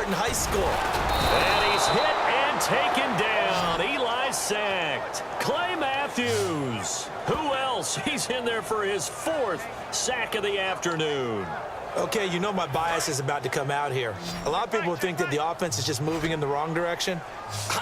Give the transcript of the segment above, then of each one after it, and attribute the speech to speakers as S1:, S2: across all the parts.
S1: in high school.
S2: And he's hit and taken down. Eli sacked. Clay Matthews. Who else? He's in there for his 4th sack of the afternoon.
S1: Okay, you know my bias is about to come out here. A lot of people think that the offense is just moving in the wrong direction.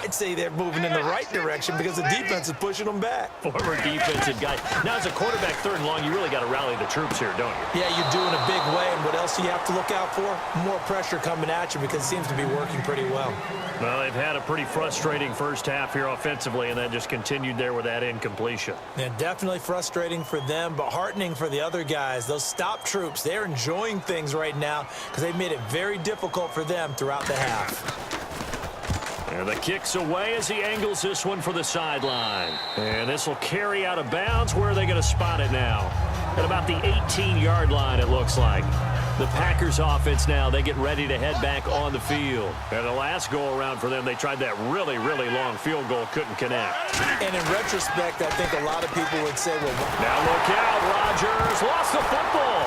S1: I'd say they're moving in the right direction because the defense is pushing them back.
S2: Former defensive guy. Now, as a quarterback, 3rd and long, you really got to rally the troops here, don't you?
S1: Yeah, you do in a big way. And what else do you have to look out for? More pressure coming at you because it seems to be working pretty well.
S2: Well, they've had a pretty frustrating first half here offensively, and that just continued there with that incompletion.
S1: Yeah, definitely frustrating for them, but heartening for the other guys. Those stop troops, they're enjoying things right now because they've made it very difficult for them throughout the half.
S2: And the kick's away as he angles this one for the sideline. And this will carry out of bounds. Where are they going to spot it now? At about the 18-yard line, it looks like. The Packers offense now, they get ready to head back on the field. And the last go-around for them, they tried that really, really long field goal, couldn't connect.
S1: And in retrospect, I think a lot of people would say, well,
S2: now look out, Rodgers lost the football.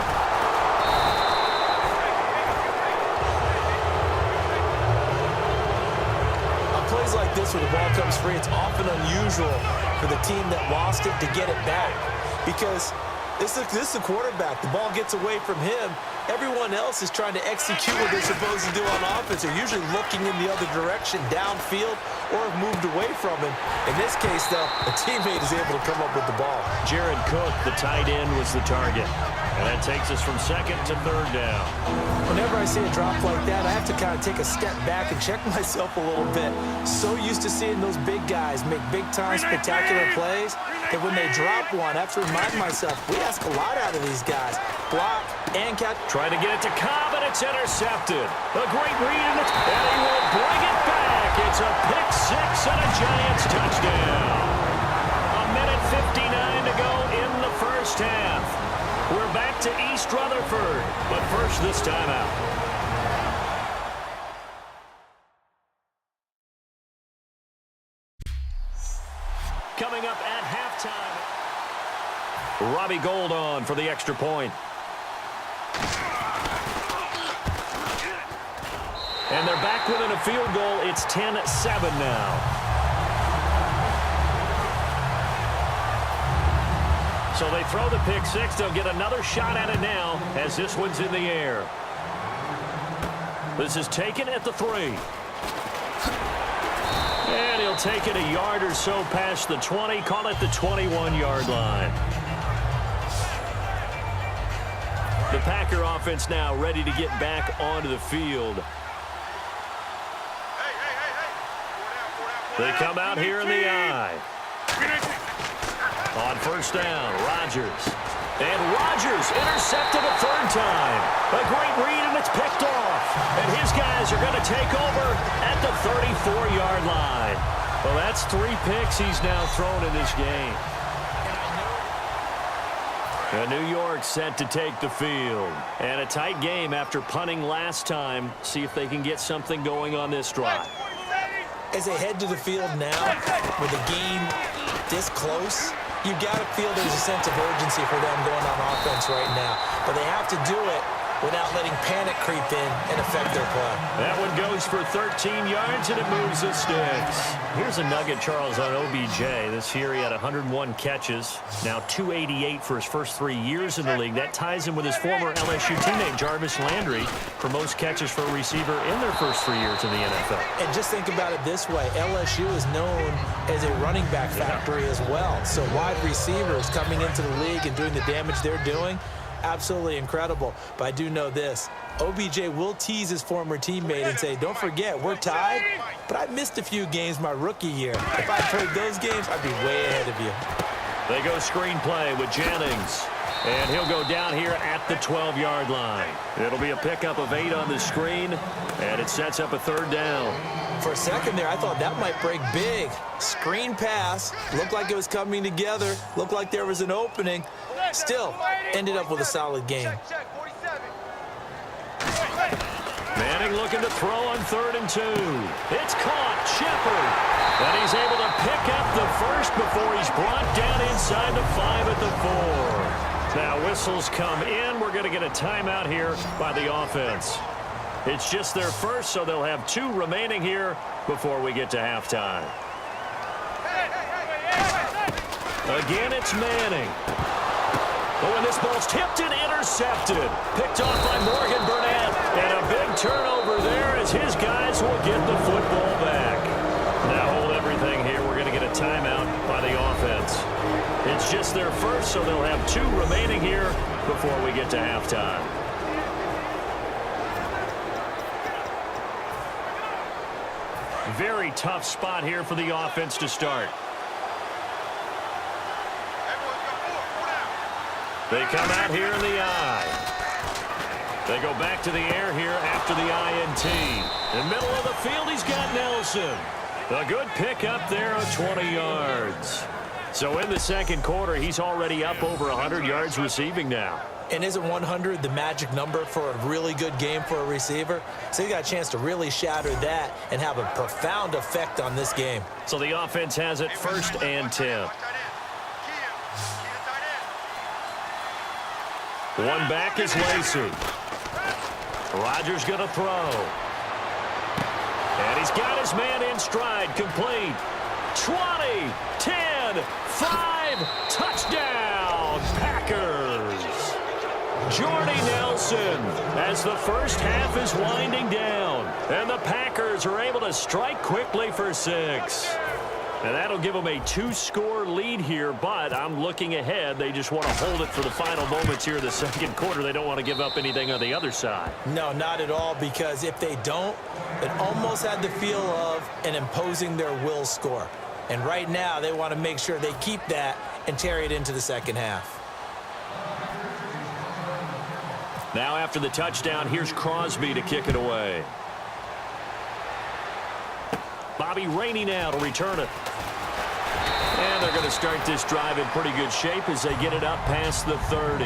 S1: Plays like this where the ball comes free, it's often unusual for the team that lost it to get it back because this is the quarterback. The ball gets away from him. Everyone else is trying to execute what they're supposed to do on offense. They're usually looking in the other direction, downfield, or have moved away from him. In this case, though, a teammate is able to come up with the ball.
S2: Jared Cook, the tight end, was the target. And that takes us from 2nd to 3rd down.
S1: Whenever I see a drop like that, I have to kind of take a step back and check myself a little bit. So used to seeing those big guys make big-time spectacular plays that when they drop one, I have to remind myself, we ask a lot out of these guys. Block and catch.
S2: Trying to get it to Cobb, and it's intercepted. A great read, and he will bring it back. It's a pick-6 and a Giants touchdown. A minute 59 to go in the first half. We're back to East Rutherford, but first this time out. Coming up at halftime, Robbie Gould on for the extra point. And they're back within a field goal. It's 10-7 now. So they throw the pick-6. They'll get another shot at it now as this one's in the air. This is taken at the 3. And he'll take it a yard or so past the 20. Call it the 21-yard line. The Packer offense now ready to get back onto the field. They come out here in the eye. On first down, Rodgers. And Rodgers intercepted a 3rd time. A great read, and it's picked off. And his guys are going to take over at the 34-yard line. Well, that's 3 picks he's now thrown in this game. And New York set to take the field. And a tight game after punting last time. See if they can get something going on this drive.
S1: As they head to the field now, with the game this close, you got to feel there's a sense of urgency for them going on offense right now. But they have to do it without letting panic creep in and affect their play.
S2: That one goes for 13 yards, and it moves the sticks. Here's a nugget, Charles, on OBJ. This year he had 101 catches, now 288 for his first 3 years in the league. That ties him with his former LSU teammate, Jarvis Landry, for most catches for a receiver in their first 3 years in the NFL.
S1: And just think about it this way. LSU is known as a running back factory as well. So wide receivers coming into the league and doing the damage they're doing, absolutely incredible. But I do know this. OBJ will tease his former teammate and say, don't forget, we're tied, but I missed a few games my rookie year. If I played those games, I'd be way ahead of you.
S2: They go screenplay with Jennings. And he'll go down here at the 12-yard line. It'll be a pickup of 8 on the screen, and it sets up a 3rd down.
S1: For a second there, I thought that might break big. Screen pass. Looked like it was coming together. Looked like there was an opening. Still, ended up with a solid game.
S2: Manning looking to throw on 3rd and 2. It's caught. Shepard. And he's able to pick up the first before he's brought down inside the 5 at the 4. Now whistles come in. We're going to get a timeout here by the offense. It's just their first, so they'll have 2 remaining here before we get to halftime. Again, it's Manning. Oh, and this ball's tipped and intercepted. Picked off by Morgan Burnett. And a big turnover there as his guys will get the football back. Now hold everything here. We're going to get a timeout by the offense. It's just their first, so they'll have 2 remaining here before we get to halftime. Very tough spot here for the offense to start. They come out here in the I. They go back to the air here after the INT. In the middle of the field, he's got Nelson. A good pickup there of 20 yards. So in the second quarter, he's already up over 100 yards receiving now.
S1: And isn't 100 the magic number for a really good game for a receiver? So he got a chance to really shatter that and have a profound effect on this game.
S2: So the offense has it 1st and 10. One back is Lacey. Rodgers going to throw. And he's got his man in stride, complete. 20, 10, 5, touchdown, Packers. Jordy Nelson as the first half is winding down. And the Packers are able to strike quickly for 6. And that'll give them a 2-score lead here, but I'm looking ahead. They just want to hold it for the final moments here in the second quarter. They don't want to give up anything on the other side.
S1: No, not at all, because if they don't, it almost had the feel of an imposing their will score. And right now, they want to make sure they keep that and carry it into the second half.
S2: Now after the touchdown, here's Crosby to kick it away. Bobby Rainey now to return it. And they're going to start this drive in pretty good shape as they get it up past the 30.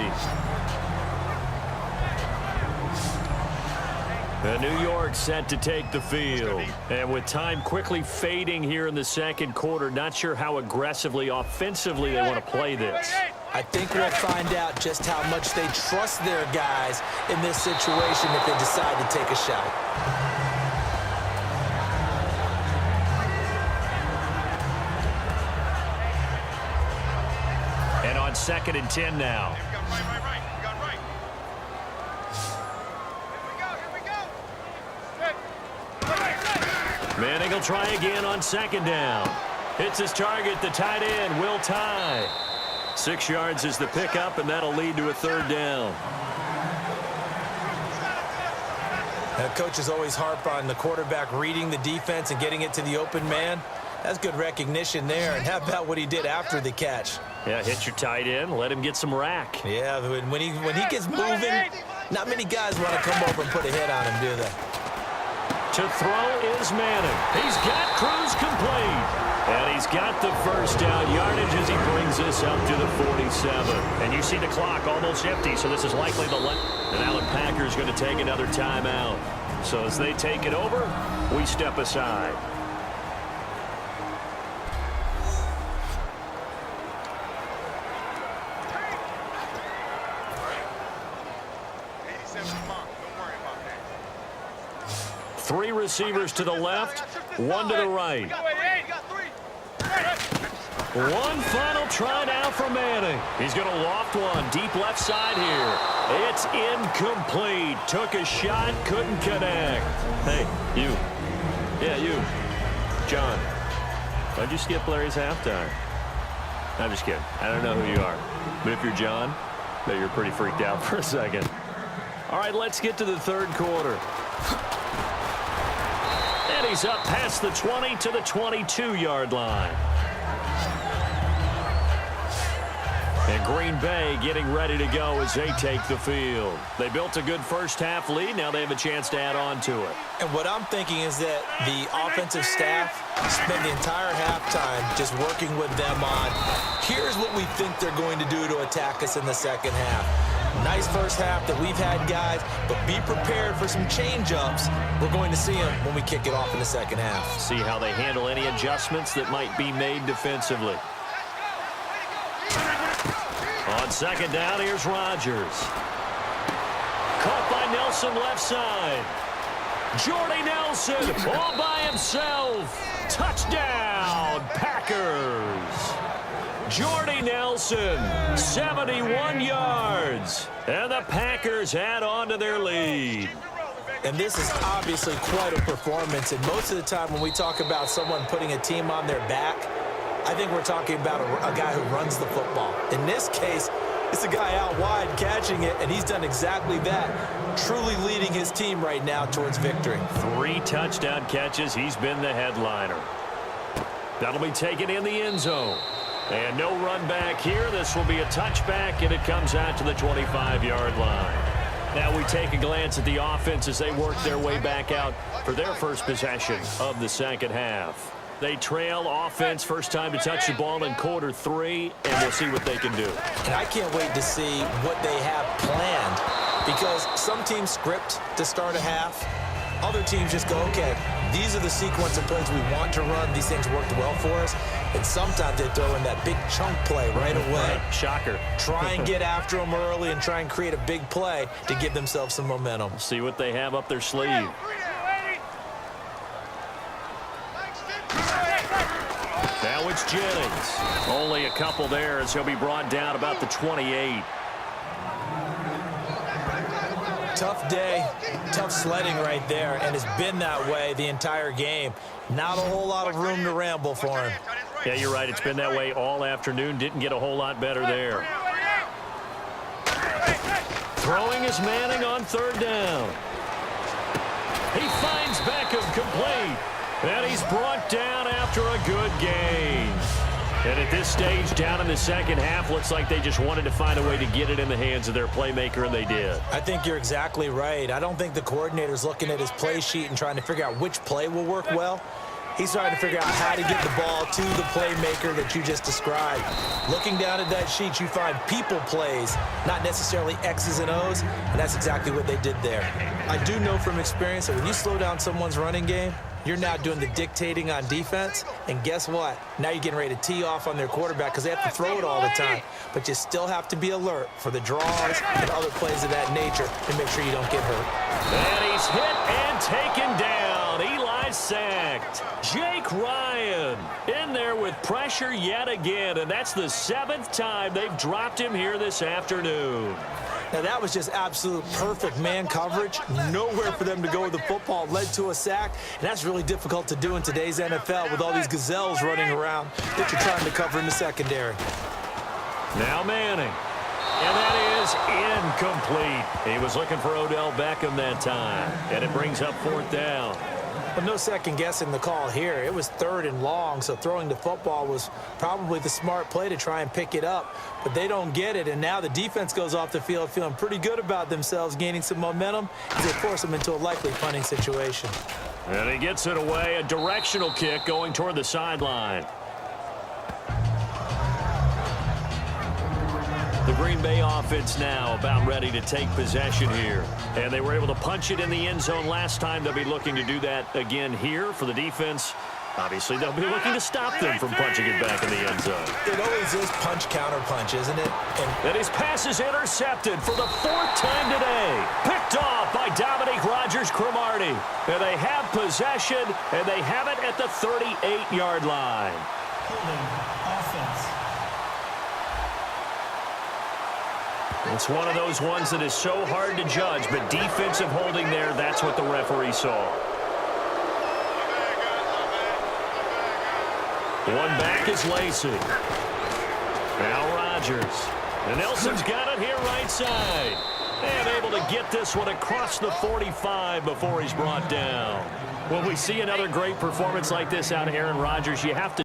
S2: And New York set to take the field. And with time quickly fading here in the second quarter, not sure how aggressively, offensively they want to play this.
S1: I think we'll find out just how much they trust their guys in this situation if they decide to take a shot.
S2: And on 2nd and 10 now. Manning will try again on 2nd down. Hits his target, the tight end, Will Tye. 6 yards is the pickup, and that'll lead to a 3rd down.
S1: Coaches always harp on the quarterback reading the defense and getting it to the open man. That's good recognition there. And how about what he did after the catch?
S2: Yeah, hit your tight end, let him get some rack.
S1: Yeah, when he gets moving, not many guys want to come over and put a hit on him, do they?
S2: To throw is Manning. He's got Cruz complete. And he's got the first down yardage as he brings this up to the 47. And you see the clock almost empty, so this is likely the left. And now the Packers going to take another timeout. So as they take it over, we step aside. Three receivers to the left, one to the right. One final try now for Manning. He's going to loft one deep left side here. It's incomplete. Took a shot, couldn't connect. Hey, you. Yeah, you. John, why'd you skip Larry's halftime? I'm just kidding. I don't know who you are. But if you're John, I bet you're pretty freaked out for a second. All right, let's get to the third quarter. And he's up past the 20 to the 22-yard line. And Green Bay getting ready to go as they take the field. They built a good first-half lead. Now they have a chance to add on to it.
S1: And what I'm thinking is that the offensive staff spent the entire halftime just working with them on, here's what we think they're going to do to attack us in the second half. Nice first half that we've had, guys, but be prepared for some change-ups. We're going to see them when we kick it off in the second half.
S2: See how they handle any adjustments that might be made defensively. On second down, here's Rodgers. Caught by Nelson left side. Jordy Nelson all by himself. Touchdown, Packers. Jordy Nelson, 71 yards. And the Packers add on to their lead.
S1: And this is obviously quite a performance. And most of the time when we talk about someone putting a team on their back, I think we're talking about a guy who runs the football. In this case, it's a guy out wide catching it, and he's done exactly that, truly leading his team right now towards victory.
S2: 3 touchdown catches. He's been the headliner. That'll be taken in the end zone. And no run back here. This will be a touchback, and it comes out to the 25-yard line. Now we take a glance at the offense as they work their way back out for their first possession of the second half. They trail offense, first time to touch the ball in quarter 3, and we'll see what they can do.
S1: And I can't wait to see what they have planned, because some teams script to start a half. Other teams just go, okay, these are the sequence of plays we want to run. These things worked well for us. And sometimes they throw in that big chunk play right away.
S2: Shocker.
S1: Try and get after them early and try and create a big play to give themselves some momentum.
S2: See what they have up their sleeve. Now it's Jennings. Only a couple there as he'll be brought down about the 28.
S1: Tough day, tough sledding right there, and it's been that way the entire game. Not a whole lot of room to ramble for him.
S2: Yeah, you're right. It's been that way all afternoon. Didn't get a whole lot better there. Throwing is Manning on third down. He finds Beckham complete. And he's brought down after a good gain. And at this stage, down in the second half, looks like they just wanted to find a way to get it in the hands of their playmaker, and they did.
S1: I think you're exactly right. I don't think the coordinator's looking at his play sheet and trying to figure out which play will work well. He's trying to figure out how to get the ball to the playmaker that you just described. Looking down at that sheet, you find people plays, not necessarily X's and O's, and that's exactly what they did there. I do know from experience that when you slow down someone's running game, you're now doing the dictating on defense, and guess what? Now you're getting ready to tee off on their quarterback because they have to throw it all the time. But you still have to be alert for the draws and other plays of that nature to make sure you don't get hurt.
S2: And he's hit and taken down. Eli sacked. Jake Ryan in there with pressure yet again, and that's the 7th time they've dropped him here this afternoon.
S1: Now, that was just absolute perfect man coverage. Nowhere for them to go with the football. Led to a sack, and that's really difficult to do in today's NFL with all these gazelles running around that you're trying to cover in the secondary.
S2: Now Manning. And that is incomplete. He was looking for Odell Beckham that time, and it brings up 4th down.
S1: But no second guessing the call here. It was 3rd and long, so throwing the football was probably the smart play to try and pick it up. But they don't get it, and now the defense goes off the field feeling pretty good about themselves, gaining some momentum as they force them into a likely punting situation.
S2: And he gets it away, a directional kick going toward the sideline. The Green Bay offense now about ready to take possession here. And they were able to punch it in the end zone last time. They'll be looking to do that again here for the defense. Obviously, they'll be looking to stop them from punching it back in the end zone.
S1: It always is punch-counter-punch, isn't it?
S2: And his pass is intercepted for the 4th time today. Picked off by Dominique Rodgers-Cromartie. And they have possession, and they have it at the 38-yard line.
S1: Offense.
S2: It's one of those ones that is so hard to judge, but defensive holding there, that's what the referee saw. One back is Lacey. Now Rodgers. And Nelson's got it here right side. And able to get this one across the 45 before he's brought down. When we see another great performance like this out of Aaron Rodgers, you have to